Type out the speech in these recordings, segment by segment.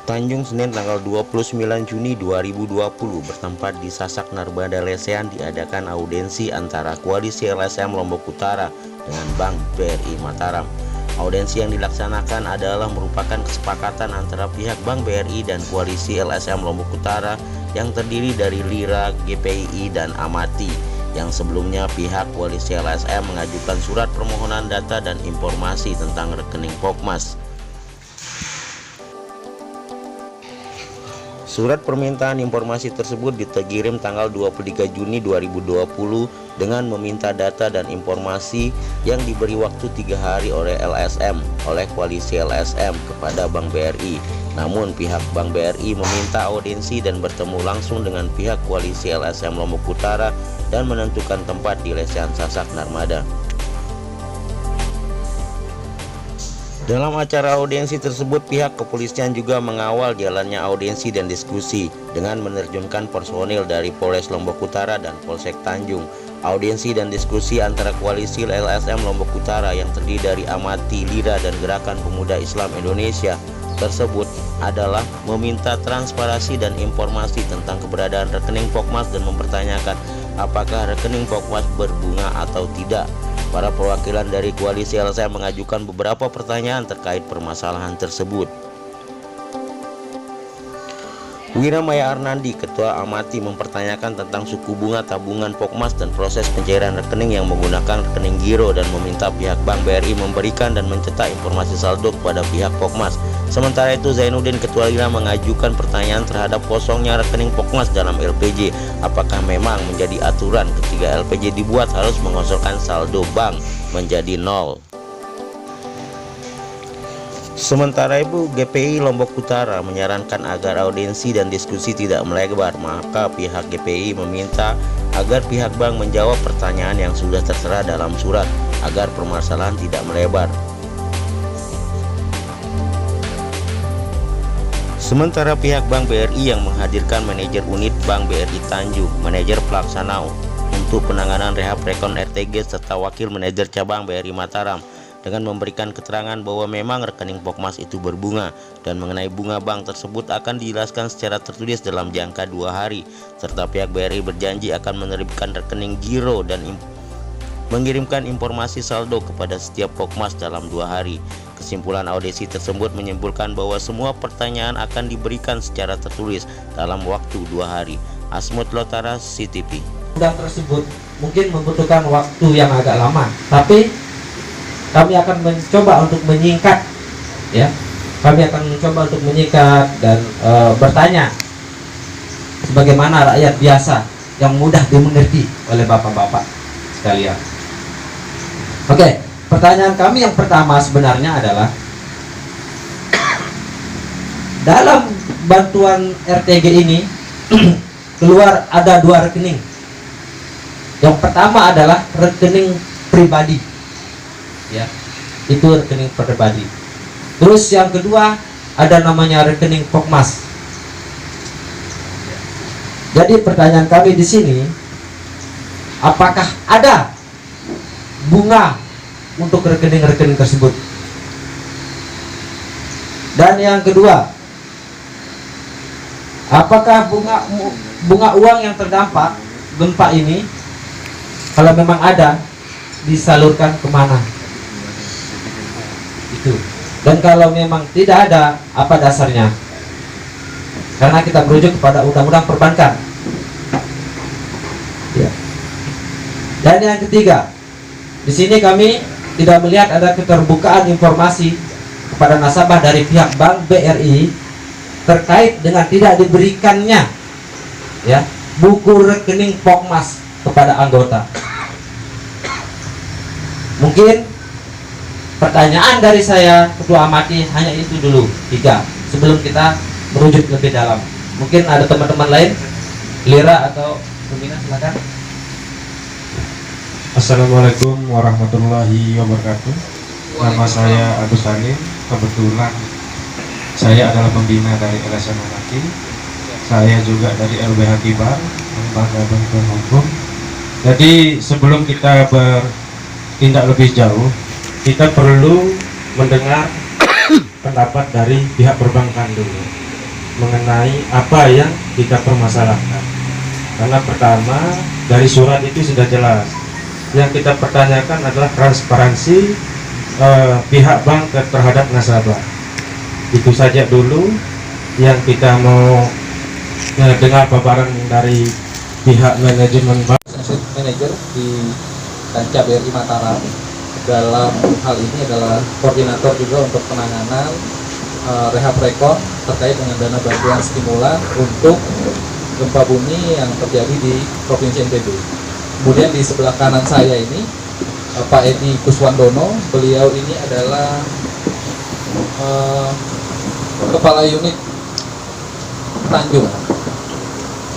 Tanjung, Senin tanggal 29 Juni 2020, bertempat di Sasak Narmada Lesehan, diadakan audiensi antara Koalisi LSM Lombok Utara dengan Bank BRI Mataram. Audiensi yang dilaksanakan adalah merupakan kesepakatan antara pihak Bank BRI dan Koalisi LSM Lombok Utara yang terdiri dari Lira, GPI, dan Amati. Yang sebelumnya pihak Koalisi LSM mengajukan surat permohonan data dan informasi tentang rekening Pokmas. Surat permintaan informasi tersebut dikirim tanggal 23 Juni 2020 dengan meminta data dan informasi yang diberi waktu 3 hari oleh LSM, oleh Koalisi LSM kepada Bank BRI. Namun pihak Bank BRI meminta audiensi dan bertemu langsung dengan pihak Koalisi LSM Lombok Utara dan menentukan tempat di Lesehan Sasak Narmada. Dalam acara audiensi tersebut, pihak kepolisian juga mengawal jalannya audiensi dan diskusi dengan menerjunkan personil dari Polres Lombok Utara dan Polsek Tanjung. Audiensi dan diskusi antara Koalisi LSM Lombok Utara yang terdiri dari Amati, Lira, dan Gerakan Pemuda Islam Indonesia tersebut adalah meminta transparansi dan informasi tentang keberadaan rekening Pokmas dan mempertanyakan apakah rekening Pokmas berbunga atau tidak. Para perwakilan dari Koalisi LSM mengajukan beberapa pertanyaan terkait permasalahan tersebut. Wira Maya Arnandi, Ketua Amati, mempertanyakan tentang suku bunga tabungan Pokmas dan proses pencairan rekening yang menggunakan rekening giro dan meminta pihak Bank BRI memberikan dan mencetak informasi saldo kepada pihak Pokmas. Sementara itu Zainuddin, Ketua Lira, mengajukan pertanyaan terhadap kosongnya rekening Pokmas dalam LPJ. Apakah memang menjadi aturan ketika LPJ dibuat harus mengosongkan saldo bank menjadi nol? Sementara itu GPI Lombok Utara menyarankan agar audiensi dan diskusi tidak melebar, maka pihak GPI meminta agar pihak bank menjawab pertanyaan yang sudah tertera dalam surat agar permasalahan tidak melebar. Sementara pihak Bank BRI yang menghadirkan manajer unit Bank BRI Tanjung, manajer pelaksana untuk penanganan rehab rekon RTG, serta wakil manajer cabang BRI Mataram dengan memberikan keterangan bahwa memang rekening Pokmas itu berbunga dan mengenai bunga bank tersebut akan dijelaskan secara tertulis dalam jangka 2 hari, serta pihak BRI berjanji akan menerbitkan rekening giro dan mengirimkan informasi saldo kepada setiap Pokmas dalam 2 hari. Kesimpulan audisi tersebut menyimpulkan bahwa semua pertanyaan akan diberikan secara tertulis dalam waktu 2 hari. Asmut Lotara, CTV. Undang tersebut mungkin membutuhkan waktu yang agak lama, tapi kami akan mencoba untuk menyingkat, ya. Kami akan mencoba untuk menyingkat dan bertanya sebagaimana rakyat biasa yang mudah dimengerti oleh bapak-bapak sekalian. Oke, pertanyaan kami yang pertama sebenarnya adalah dalam bantuan RTG ini keluar ada 2 rekening. Yang pertama adalah rekening pribadi, ya, itu rekening pribadi. Terus yang kedua ada namanya rekening Pokmas. Jadi pertanyaan kami di sini, apakah ada bunga untuk rekening-rekening tersebut? Dan yang kedua, apakah bunga uang yang terdampak gempa ini, kalau memang ada, disalurkan kemana? Itu. Dan kalau memang tidak ada, apa dasarnya? Karena kita merujuk kepada undang-undang perbankan, ya. Dan yang ketiga, di sini kami tidak melihat ada keterbukaan informasi kepada nasabah dari pihak Bank BRI terkait dengan tidak diberikannya, ya, buku rekening Pokmas kepada anggota. Mungkin pertanyaan dari saya, Ketua Amati, hanya itu dulu 3 sebelum kita merujuk lebih dalam. Mungkin ada teman-teman lain, Lira atau Rumina, silakan. Assalamualaikum warahmatullahi wabarakatuh. Nama saya Agus Salim. Kebetulan saya adalah pembina dari LSM Amati. Saya juga dari LBH Kibar, Lembaga Bantuan Hukum. Jadi sebelum kita bertindak lebih jauh, kita perlu mendengar pendapat dari pihak perbankan dulu. mengenai apa yang kita permasalahkan. Karena pertama, dari surat itu sudah jelas. Yang kita pertanyakan adalah transparansi pihak bank terhadap nasabah. Itu saja dulu yang kita mau dengar paparan dari pihak manajemen bank. Manajer di Kancah BRI Mataram dalam hal ini adalah koordinator juga untuk penanganan rehab rekon terkait dengan dana bantuan stimulan untuk gempa bumi yang terjadi di Provinsi NTB. Kemudian di sebelah kanan saya ini Pak Edi Kuswandono, beliau ini adalah kepala unit Tanjung.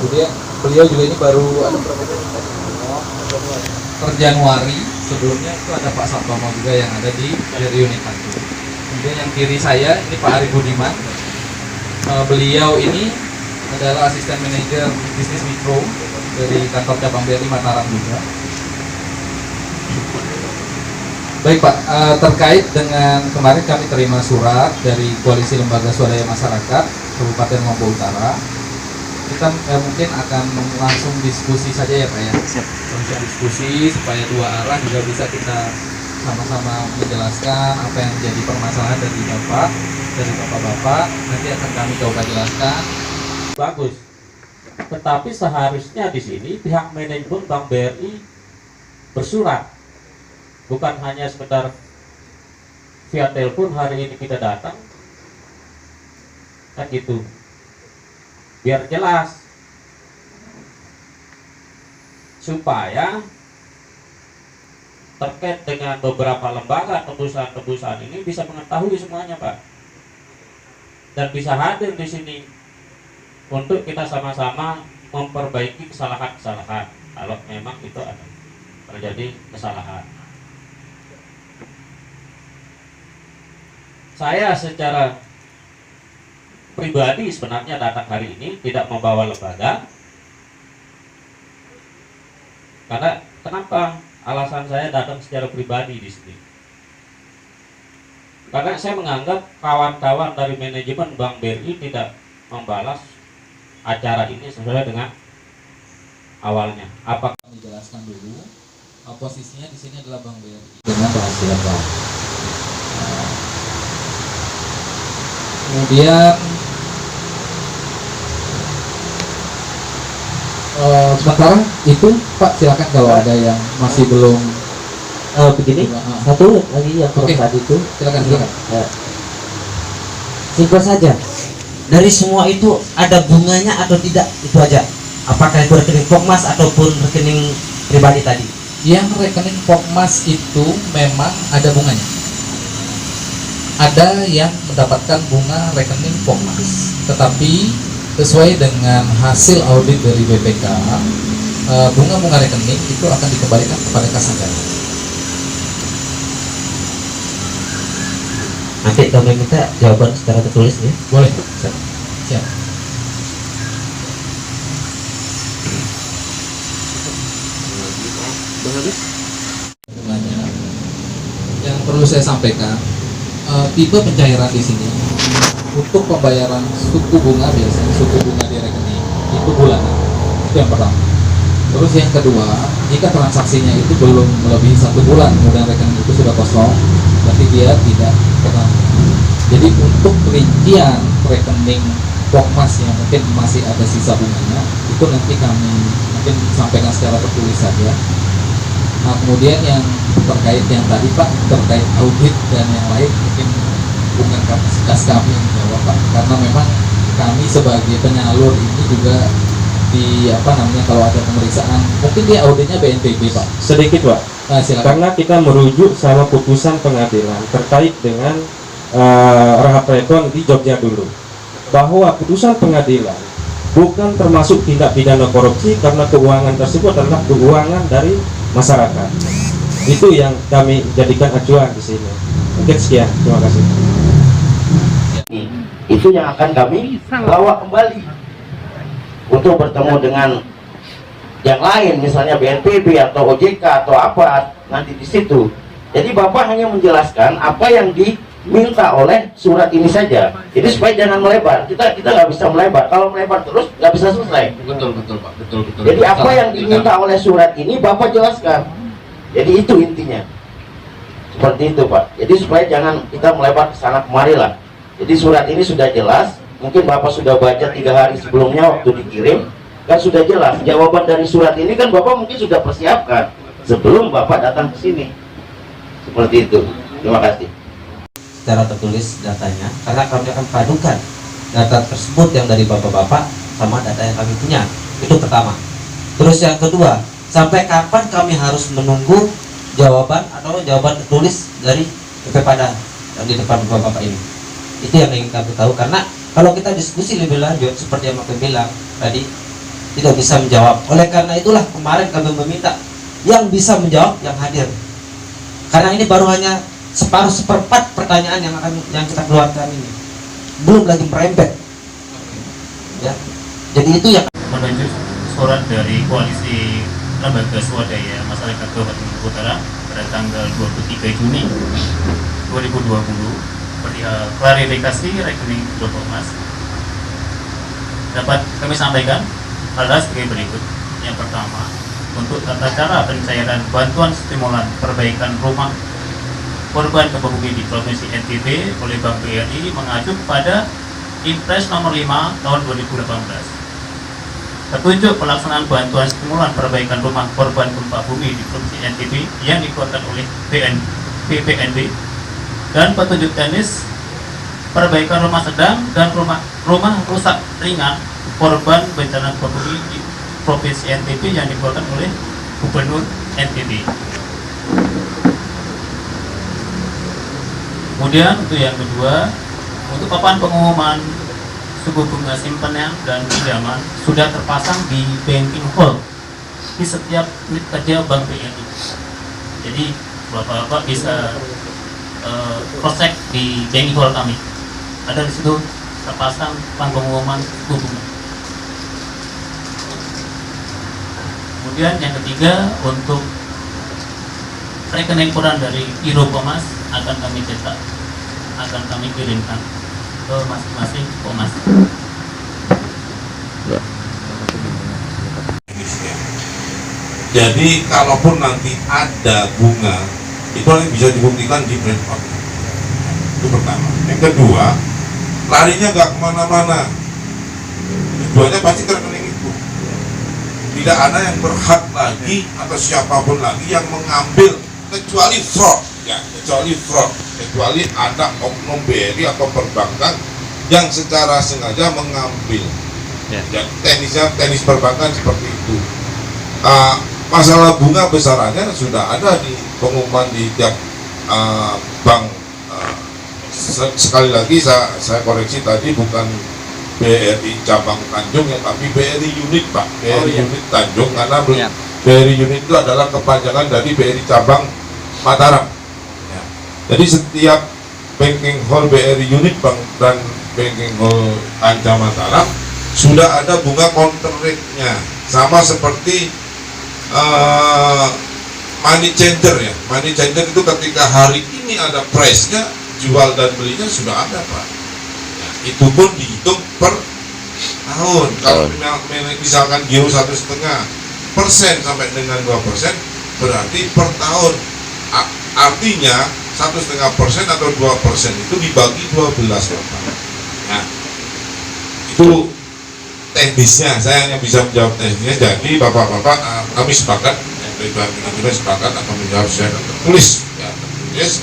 Kemudian beliau juga ini baru ada per Januari, sebelumnya itu ada Pak Sartono juga yang ada di unit Tanjung. Kemudian yang kiri saya ini Pak Ari Budiman, beliau ini adalah asisten manajer bisnis mikro dari kantor cabang BRI Mataram juga. Baik Pak, terkait dengan kemarin kami terima surat dari Koalisi Lembaga Swadaya Masyarakat Kabupaten Lombok Utara. Kita mungkin akan langsung diskusi saja ya Pak ya. Langsung diskusi supaya dua arah juga bisa kita sama-sama menjelaskan apa yang menjadi permasalahan dari bapak-bapak. Nanti akan kami coba jelaskan. Bagus. Tetapi seharusnya di sini pihak manajemen Bank BRI bersurat, bukan hanya sekedar via telepon hari ini kita datang, kan gitu. Biar jelas, supaya terkait dengan beberapa lembaga tebusan ini bisa mengetahui semuanya Pak, dan bisa hadir di sini untuk kita sama-sama memperbaiki kesalahan-kesalahan kalau memang itu ada terjadi kesalahan. Saya secara pribadi sebenarnya datang hari ini tidak membawa lembaga. Karena kenapa? Alasan saya datang secara pribadi di sini. Karena saya menganggap kawan-kawan dari manajemen Bank BRI tidak membalas acara ini sesuai dengan awalnya. Apakah dijelaskan dulu posisinya di sini adalah Bank BRI dengan rahasia bank. Kemudian sementara itu Pak silakan kalau ada yang masih belum begini satu lagi yang kurang tadi itu silakan. Simpel saja, dari semua itu ada bunganya atau tidak, itu aja. Apakah itu rekening Pokmas ataupun rekening pribadi tadi? Yang rekening Pokmas itu memang ada bunganya. Ada yang mendapatkan bunga rekening Pokmas, tetapi sesuai dengan hasil audit dari BPK, bunga-bunga rekening itu akan dikembalikan kepada kas negara. Nanti kami minta jawaban secara tertulis ya. Boleh. Siap. Yang perlu saya sampaikan, tipe pencairan di sini untuk pembayaran suku bunga, biasanya suku bunga di rekening itu bulanan, itu yang pertama. Terus yang kedua, jika transaksinya itu belum melebihi 1 bulan kemudian rekening itu sudah kosong, berarti dia tidak pernah. Jadi untuk perincian rekening Pokmas yang mungkin masih ada sisa bunganya, itu nanti kami mungkin sampaikan secara tertulis saja. Nah kemudian yang terkait yang tadi Pak, terkait audit dan yang lain, mungkin bukan kapasitas kami yang jawab Pak, karena memang kami sebagai penyalur ini juga di kalau ada pemeriksaan, mungkin dia auditnya BNPB Pak. Sedikit Pak, Silakan. karena kita merujuk sama putusan pengadilan terkait dengan rehab rekon di Jogja dulu, bahwa putusan pengadilan bukan termasuk tindak pidana korupsi karena keuangan tersebut adalah keuangan dari masyarakat. Itu yang kami jadikan acuan di sini. Mungkin sekian, terima kasih. Itu yang akan kami bawa kembali untuk bertemu dengan yang lain, misalnya BNPB atau OJK atau apa nanti di situ. Jadi Bapak hanya menjelaskan apa yang minta oleh surat ini saja. Jadi supaya jangan melebar. Kita nggak bisa melebar. Kalau melebar terus nggak bisa selesai. Betul Pak, betul. Jadi apa yang diminta oleh surat ini Bapak jelaskan. Jadi itu intinya. Seperti itu Pak. Jadi supaya jangan kita melebar ke sana kemari lah. Jadi surat ini sudah jelas. Mungkin Bapak sudah baca 3 hari sebelumnya waktu dikirim, kan sudah jelas. Jawaban dari surat ini kan Bapak mungkin sudah persiapkan sebelum Bapak datang ke sini. Seperti itu. Terima kasih. Secara tertulis datanya, karena kami akan padukan data tersebut yang dari bapak-bapak sama data yang kami punya. Itu pertama. Terus yang kedua, sampai kapan kami harus menunggu jawaban atau jawaban tertulis dari PP-Pada yang di depan bapak-bapak ini? Itu yang ingin kami tahu, karena kalau kita diskusi lebih lanjut seperti yang kami bilang tadi, tidak bisa menjawab. Oleh karena itulah kemarin kami meminta yang bisa menjawab yang hadir, karena ini baru hanya seperempat pertanyaan yang kita keluarkan ini, belum lagi merembet ya. Jadi itu yang menuju surat dari Koalisi Lembaga Swadaya Masyarakat Kabupaten Maluku Utara pada tanggal 23 Juni 2020 perihal klarifikasi rekening Mas, dapat kami sampaikan adalah sebagai berikut. Yang pertama, untuk tata cara pencairan bantuan stimulan perbaikan rumah korban gempa bumi di Provinsi NTB oleh Bank BRI mengacu pada Impres nomor 5 tahun 2018. Petunjuk pelaksanaan bantuan stimulan perbaikan rumah korban gempa bumi di Provinsi NTB yang dikeluarkan oleh BPNB, dan petunjuk teknis perbaikan rumah sedang dan rumah rusak ringan korban bencana gempa bumi di Provinsi NTB yang dikeluarkan oleh Gubernur NTB. Kemudian untuk yang kedua, untuk papan pengumuman suku bunga simpanan dan pinjaman sudah terpasang di banking hall di setiap unit kerja Bank BRI. Jadi bapak-bapak bisa cross-check di banking hall kami. Ada di situ terpasang papan pengumuman suku bunga. Kemudian yang ketiga, untuk rekening koran dari Biro Pomas akan kami cetak, akan kami kirimkan ke masing-masing Pomas. Jadi kalaupun nanti ada bunga, itu nanti bisa dibuktikan di print. Itu pertama. Yang kedua, larinya nggak kemana-mana, tujuannya pasti ke rekening itu. Tidak ada yang berhak lagi atau siapapun lagi yang mengambil, kecuali fraud, ya, kecuali ada oknum BRI atau perbankan yang secara sengaja mengambil. Ya, teknis perbankan seperti itu. Masalah bunga besarannya sudah ada di pengumuman di tiap bank. Sekali lagi saya koreksi tadi, bukan BRI cabang Tanjung ya, tapi BRI unit Pak, BRI unit Tanjung, karena BRI unit itu adalah kepanjangan dari BRI cabang Mataram ya. Jadi setiap banking hall BRI unit Bank dan banking hall Anca Mataram sudah ada bunga counter rate-nya, sama seperti money changer ya. Money changer itu ketika hari ini ada price-nya, jual dan belinya sudah ada Pak. Nah, itu pun dihitung per tahun. Kalau misalkan giro 1,5% sampai dengan 2%, berarti per tahun. Artinya 1,5% atau 2% itu dibagi 12 Bapak. Nah, itu teknisnya, saya hanya bisa menjawab teknisnya. Jadi bapak-bapak, kami sepakat, dari Bank Indonesia sepakat akan menjawab secara tertulis ya, tertulis